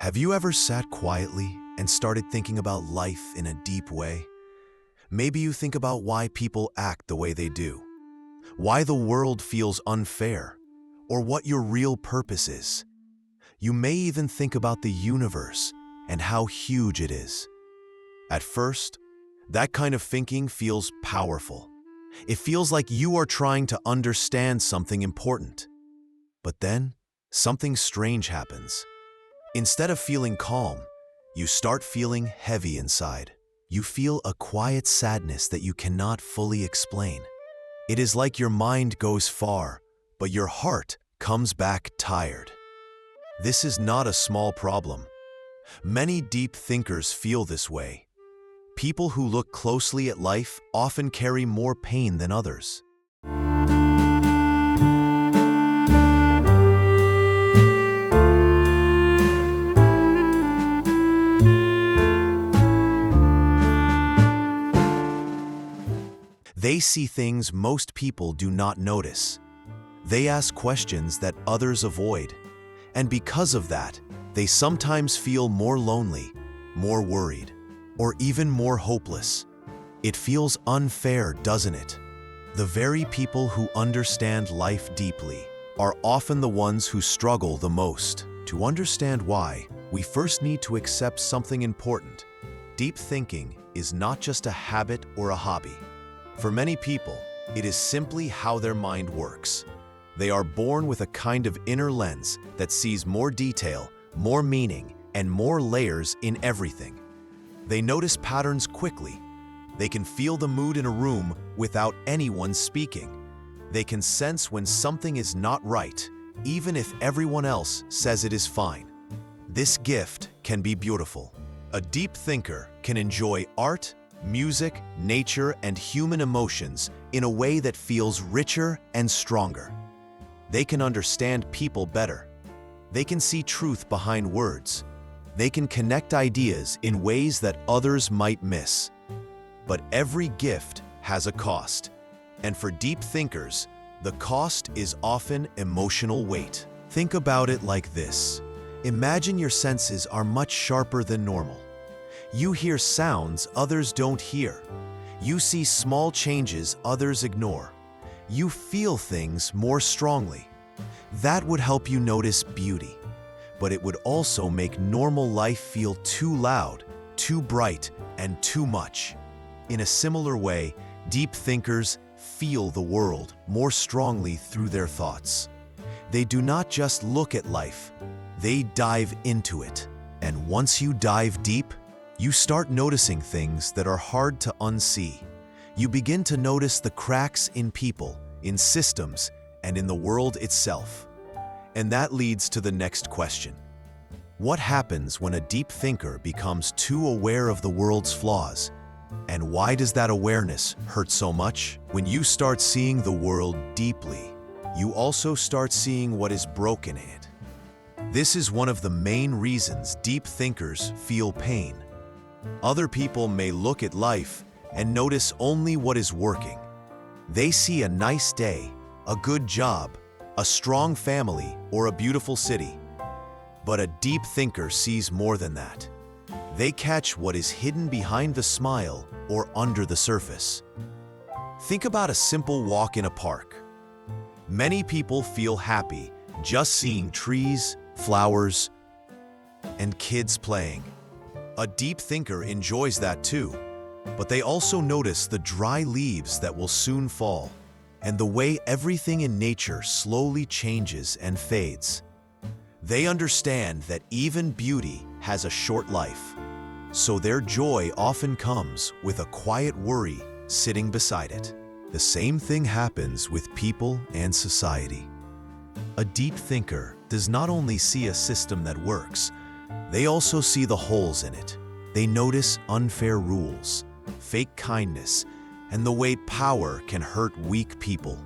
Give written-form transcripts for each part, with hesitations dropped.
Have you ever sat quietly and started thinking about life in a deep way? Maybe you think about why people act the way they do, why the world feels unfair, or what your real purpose is. You may even think about the universe and how huge it is. At first, that kind of thinking feels powerful. It feels like you are trying to understand something important. But then, something strange happens. Instead of feeling calm, you start feeling heavy inside. You feel a quiet sadness that you cannot fully explain. It is like your mind goes far, but your heart comes back tired. This is not a small problem. Many deep thinkers feel this way. People who look closely at life often carry more pain than others. They see things most people do not notice. They ask questions that others avoid. And because of that, they sometimes feel more lonely, more worried, or even more hopeless. It feels unfair, doesn't it? The very people who understand life deeply are often the ones who struggle the most. To understand why, we first need to accept something important. Deep thinking is not just a habit or a hobby. For many people, it is simply how their mind works. They are born with a kind of inner lens that sees more detail, more meaning, and more layers in everything. They notice patterns quickly. They can feel the mood in a room without anyone speaking. They can sense when something is not right, even if everyone else says it is fine. This gift can be beautiful. A deep thinker can enjoy art, music, nature, and human emotions in a way that feels richer and stronger. They can understand people better. They can see truth behind words. They can connect ideas in ways that others might miss. But every gift has a cost. And for deep thinkers, the cost is often emotional weight. Think about it like this. Imagine your senses are much sharper than normal. You hear sounds others don't hear. You see small changes others ignore. You feel things more strongly. That would help you notice beauty, but it would also make normal life feel too loud, too bright, and too much. In a similar way, deep thinkers feel the world more strongly through their thoughts. They do not just look at life, they dive into it. And once you dive deep, you start noticing things that are hard to unsee. You begin to notice the cracks in people, in systems, and in the world itself. And that leads to the next question. What happens when a deep thinker becomes too aware of the world's flaws? And why does that awareness hurt so much? When you start seeing the world deeply, you also start seeing what is broken in it. This is one of the main reasons deep thinkers feel pain. Other people may look at life and notice only what is working. They see a nice day, a good job, a strong family, or a beautiful city. But a deep thinker sees more than that. They catch what is hidden behind the smile or under the surface. Think about a simple walk in a park. Many people feel happy just seeing trees, flowers, and kids playing. A deep thinker enjoys that too, but they also notice the dry leaves that will soon fall, and the way everything in nature slowly changes and fades. They understand that even beauty has a short life, so their joy often comes with a quiet worry sitting beside it. The same thing happens with people and society. A deep thinker does not only see a system that works, they also see the holes in it. They notice unfair rules, fake kindness, and the way power can hurt weak people.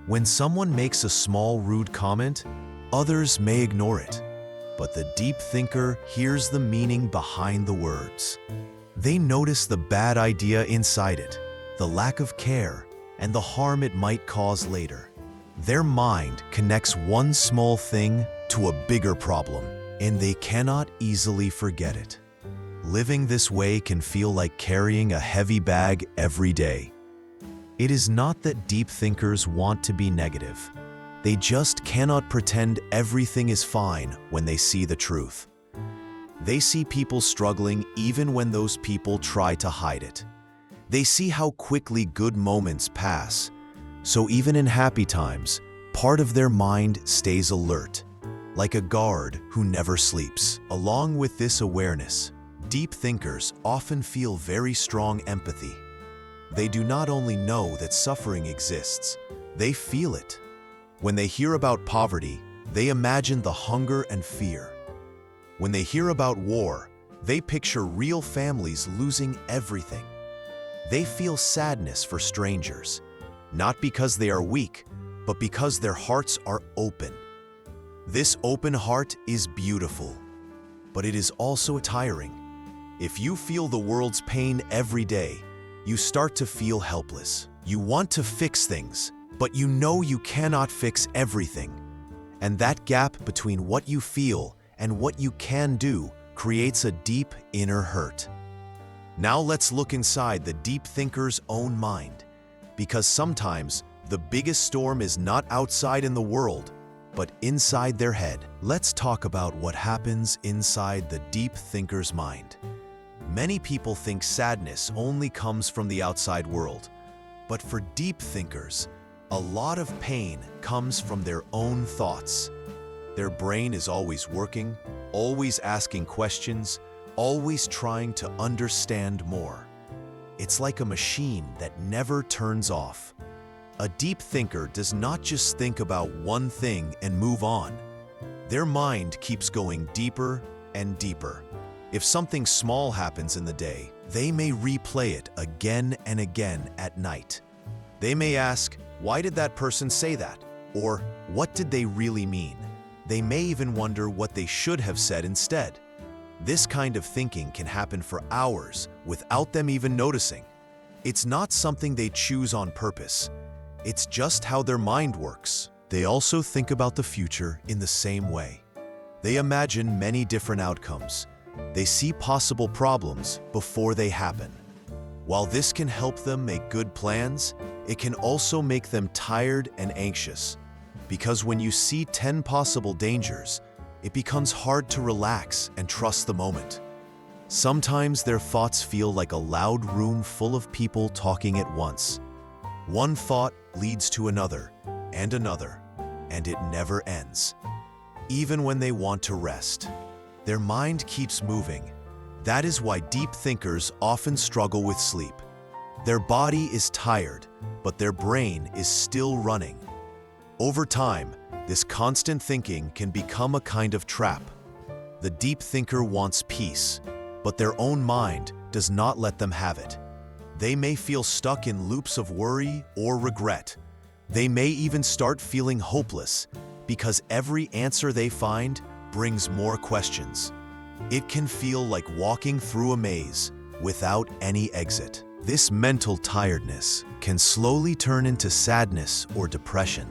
When someone makes a small rude comment, others may ignore it, but the deep thinker hears the meaning behind the words. They notice the bad idea inside it, the lack of care, and the harm it might cause later. Their mind connects one small thing to a bigger problem. and they cannot easily forget it. Living this way can feel like carrying a heavy bag every day. It is not that deep thinkers want to be negative. They just cannot pretend everything is fine when they see the truth. They see people struggling even when those people try to hide it. They see how quickly good moments pass, so even in happy times, part of their mind stays alert, like a guard who never sleeps. Along with this awareness, deep thinkers often feel very strong empathy. They do not only know that suffering exists, they feel it. When they hear about poverty, they imagine the hunger and fear. When they hear about war, they picture real families losing everything. They feel sadness for strangers, not because they are weak, but because their hearts are open. This open heart is beautiful, but it is also tiring. If you feel the world's pain every day, you start to feel helpless. You want to fix things, but you know you cannot fix everything. And that gap between what you feel and what you can do creates a deep inner hurt. Now let's look inside the deep thinker's own mind, because sometimes the biggest storm is not outside in the world, but inside their head. Let's talk about what happens inside the deep thinker's mind. Many people think sadness only comes from the outside world, but for deep thinkers, a lot of pain comes from their own thoughts. Their brain is always working, always asking questions, always trying to understand more. It's like a machine that never turns off. A deep thinker does not just think about one thing and move on. Their mind keeps going deeper and deeper. If something small happens in the day, they may replay it again and again at night. They may ask, why did that person say that? Or what did they really mean? They may even wonder what they should have said instead. This kind of thinking can happen for hours without them even noticing. It's not something they choose on purpose. It's just how their mind works. They also think about the future in the same way. They imagine many different outcomes. They see possible problems before they happen. While this can help them make good plans, it can also make them tired and anxious. Because when you see 10 possible dangers, it becomes hard to relax and trust the moment. Sometimes their thoughts feel like a loud room full of people talking at once. One thought leads to another, and it never ends. Even when they want to rest, their mind keeps moving. That is why deep thinkers often struggle with sleep. Their body is tired, but their brain is still running. Over time, this constant thinking can become a kind of trap. The deep thinker wants peace, but their own mind does not let them have it. They may feel stuck in loops of worry or regret. They may even start feeling hopeless because every answer they find brings more questions. It can feel like walking through a maze without any exit. This mental tiredness can slowly turn into sadness or depression.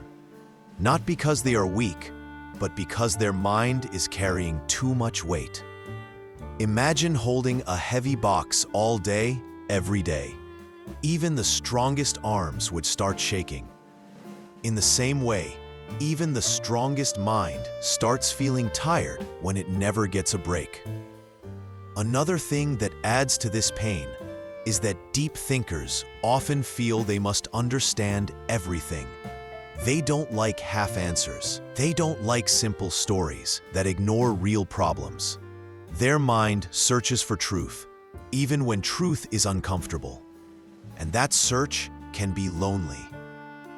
Not because they are weak, but because their mind is carrying too much weight. Imagine holding a heavy box all day, every day. Even the strongest arms would start shaking. In the same way, even the strongest mind starts feeling tired when it never gets a break. Another thing that adds to this pain is that deep thinkers often feel they must understand everything. They don't like half answers. They don't like simple stories that ignore real problems. Their mind searches for truth, even when truth is uncomfortable. And that search can be lonely.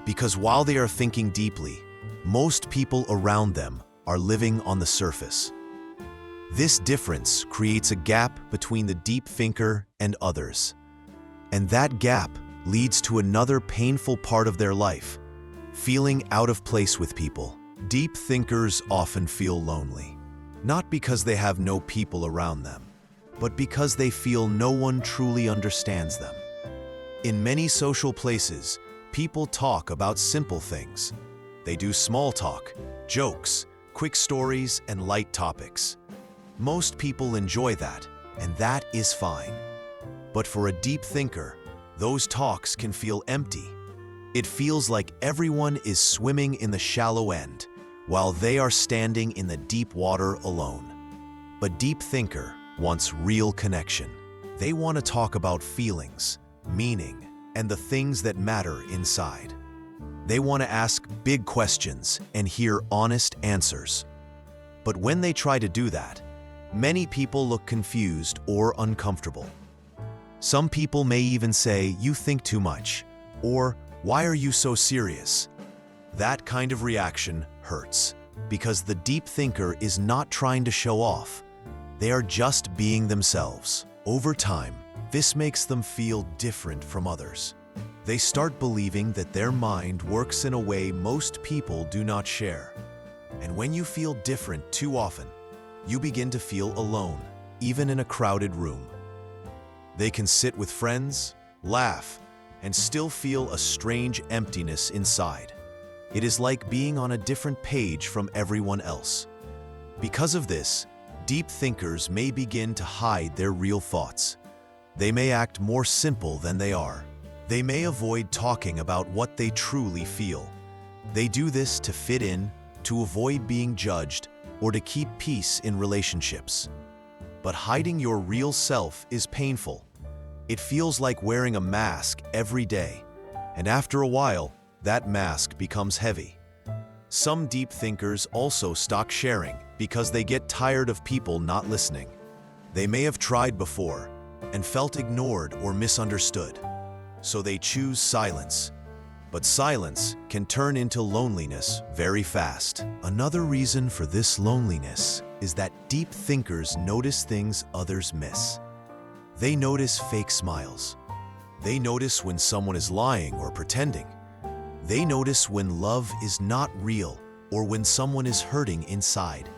Because while they are thinking deeply, most people around them are living on the surface. This difference creates a gap between the deep thinker and others. And that gap leads to another painful part of their life: feeling out of place with people. Deep thinkers often feel lonely, not because they have no people around them, but because they feel no one truly understands them. In many social places, people talk about simple things. They do small talk, jokes, quick stories, and light topics. Most people enjoy that, and that is fine. But for a deep thinker, those talks can feel empty. It feels like everyone is swimming in the shallow end, while they are standing in the deep water alone. A deep thinker wants real connection. They want to talk about feelings, meaning, and the things that matter inside. They want to ask big questions and hear honest answers. But when they try to do that, many people look confused or uncomfortable. Some people may even say, "You think too much," or "Why are you so serious?" That kind of reaction hurts, because the deep thinker is not trying to show off. They are just being themselves. Over time, this makes them feel different from others. They start believing that their mind works in a way most people do not share. And when you feel different too often, you begin to feel alone, even in a crowded room. They can sit with friends, laugh, and still feel a strange emptiness inside. It is like being on a different page from everyone else. Because of this, deep thinkers may begin to hide their real thoughts. They may act more simple than they are. They may avoid talking about what they truly feel. They do this to fit in, to avoid being judged, or to keep peace in relationships. But hiding your real self is painful. It feels like wearing a mask every day, and after a while, that mask becomes heavy. Some deep thinkers also stop sharing because they get tired of people not listening. They may have tried before and felt ignored or misunderstood, so they choose silence. But silence can turn into loneliness very fast. Another reason for this loneliness is that deep thinkers notice things others miss. They notice fake smiles. They notice when someone is lying or pretending. They notice when love is not real or when someone is hurting inside.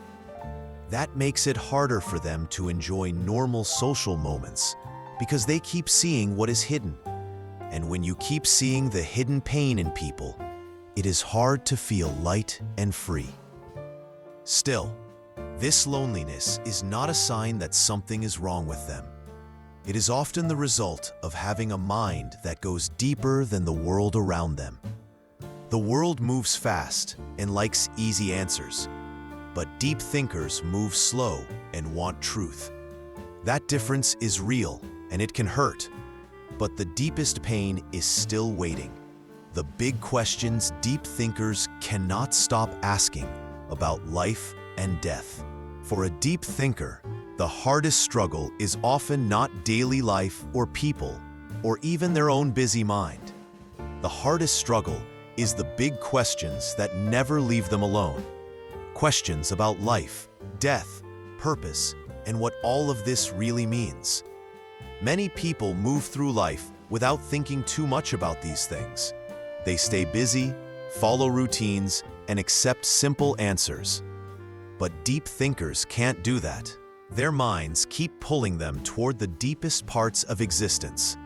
That makes it harder for them to enjoy normal social moments because they keep seeing what is hidden. And when you keep seeing the hidden pain in people, it is hard to feel light and free. Still, this loneliness is not a sign that something is wrong with them. It is often the result of having a mind that goes deeper than the world around them. The world moves fast and likes easy answers, but deep thinkers move slow and want truth. That difference is real and it can hurt, but the deepest pain is still waiting. The big questions deep thinkers cannot stop asking about life and death. For a deep thinker, the hardest struggle is often not daily life or people, or even their own busy mind. The hardest struggle is the big questions that never leave them alone. Questions about life, death, purpose, and what all of this really means. Many people move through life without thinking too much about these things. They stay busy, follow routines, and accept simple answers. But deep thinkers can't do that. Their minds keep pulling them toward the deepest parts of existence.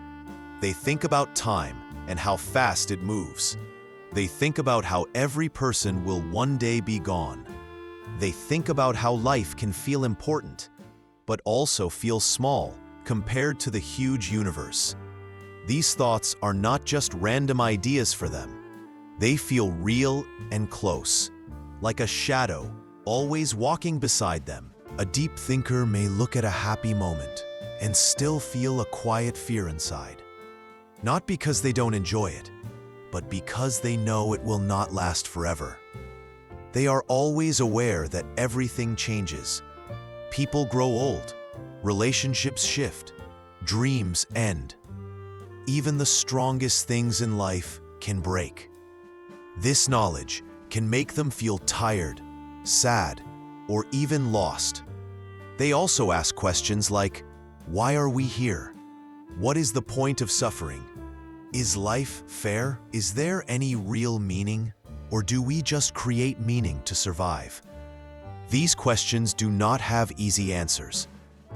They think about time and how fast it moves. They think about how every person will one day be gone. They think about how life can feel important, but also feel small compared to the huge universe. These thoughts are not just random ideas for them. They feel real and close, like a shadow always walking beside them. A deep thinker may look at a happy moment and still feel a quiet fear inside. Not because they don't enjoy it, but because they know it will not last forever. They are always aware that everything changes. People grow old, relationships shift, dreams end. Even the strongest things in life can break. This knowledge can make them feel tired, sad, or even lost. They also ask questions like, why are we here? What is the point of suffering? Is life fair? Is there any real meaning? Or do we just create meaning to survive? These questions do not have easy answers,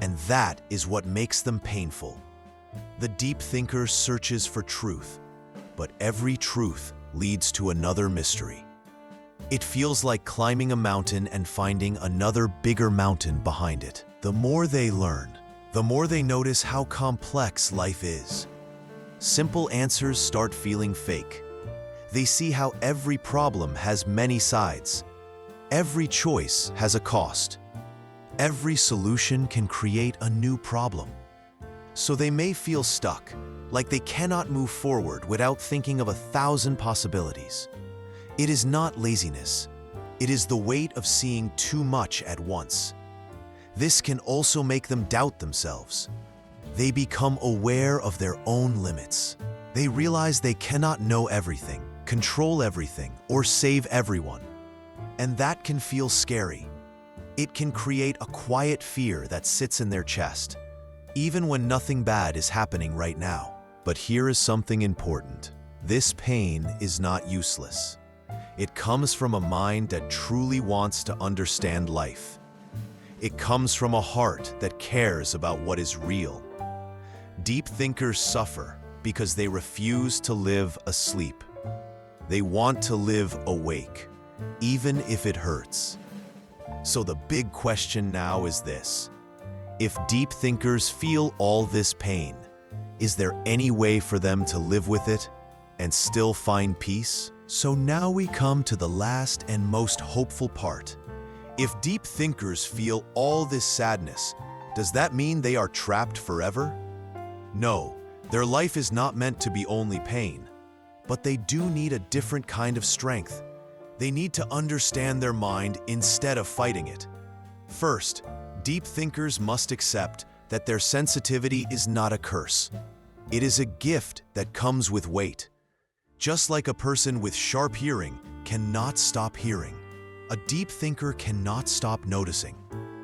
and that is what makes them painful. The deep thinker searches for truth, but every truth leads to another mystery. It feels like climbing a mountain and finding another bigger mountain behind it. The more they learn, the more they notice how complex life is. Simple answers start feeling fake. They see how every problem has many sides. Every choice has a cost. Every solution can create a new problem. So they may feel stuck, like they cannot move forward without thinking of 1,000 possibilities. It is not laziness. It is the weight of seeing too much at once. This can also make them doubt themselves. They become aware of their own limits. They realize they cannot know everything, control everything, or save everyone. And that can feel scary. It can create a quiet fear that sits in their chest, even when nothing bad is happening right now. But here is something important. This pain is not useless. It comes from a mind that truly wants to understand life. It comes from a heart that cares about what is real. Deep thinkers suffer because they refuse to live asleep. They want to live awake, even if it hurts. So the big question now is this: if deep thinkers feel all this pain, is there any way for them to live with it and still find peace? So now we come to the last and most hopeful part. If deep thinkers feel all this sadness, does that mean they are trapped forever? No, their life is not meant to be only pain, but they do need a different kind of strength. They need to understand their mind instead of fighting it. First, deep thinkers must accept that their sensitivity is not a curse. It is a gift that comes with weight. Just like a person with sharp hearing cannot stop hearing, a deep thinker cannot stop noticing.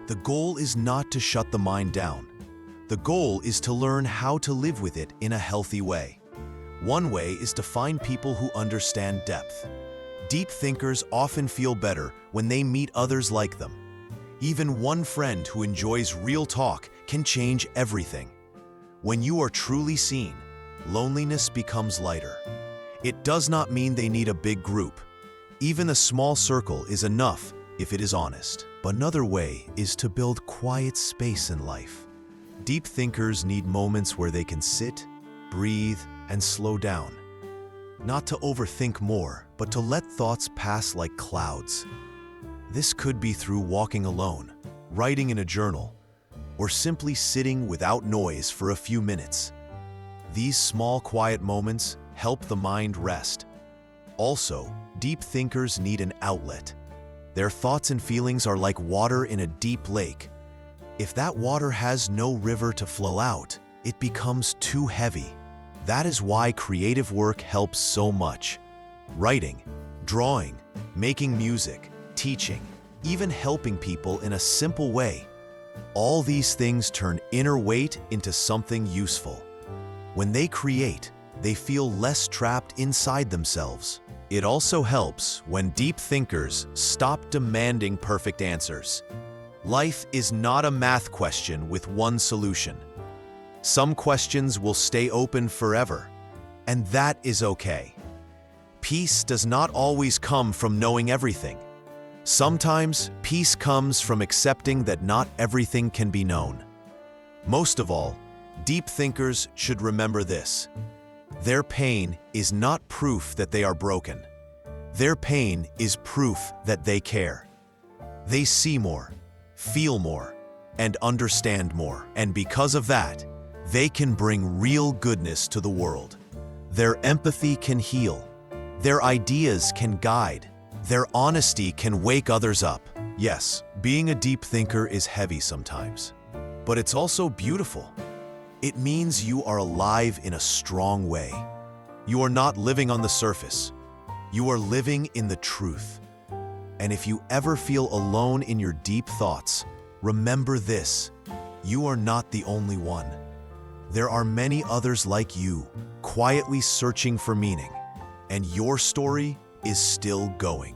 The goal is not to shut the mind down. The goal is to learn how to live with it in a healthy way. One way is to find people who understand depth. Deep thinkers often feel better when they meet others like them. Even one friend who enjoys real talk can change everything. When you are truly seen, loneliness becomes lighter. It does not mean they need a big group. Even a small circle is enough if it is honest. But another way is to build quiet space in life. Deep thinkers need moments where they can sit, breathe, and slow down. Not to overthink more, but to let thoughts pass like clouds. This could be through walking alone, writing in a journal, or simply sitting without noise for a few minutes. These small, quiet moments help the mind rest. Also, deep thinkers need an outlet. Their thoughts and feelings are like water in a deep lake. If that water has no river to flow out, it becomes too heavy. That is why creative work helps so much. Writing, drawing, making music, teaching, even helping people in a simple way. All these things turn inner weight into something useful. When they create, they feel less trapped inside themselves. It also helps when deep thinkers stop demanding perfect answers. Life is not a math question with one solution. Some questions will stay open forever, and that is okay. Peace does not always come from knowing everything. Sometimes, peace comes from accepting that not everything can be known. Most of all, deep thinkers should remember this: their pain is not proof that they are broken. Their pain is proof that they care. They see more, feel more, and understand more. And because of that, they can bring real goodness to the world. Their empathy can heal. Their ideas can guide. Their honesty can wake others up. Yes, being a deep thinker is heavy sometimes, but it's also beautiful. It means you are alive in a strong way. You are not living on the surface. You are living in the truth. And if you ever feel alone in your deep thoughts, remember this: you are not the only one. There are many others like you, quietly searching for meaning, and your story is still going.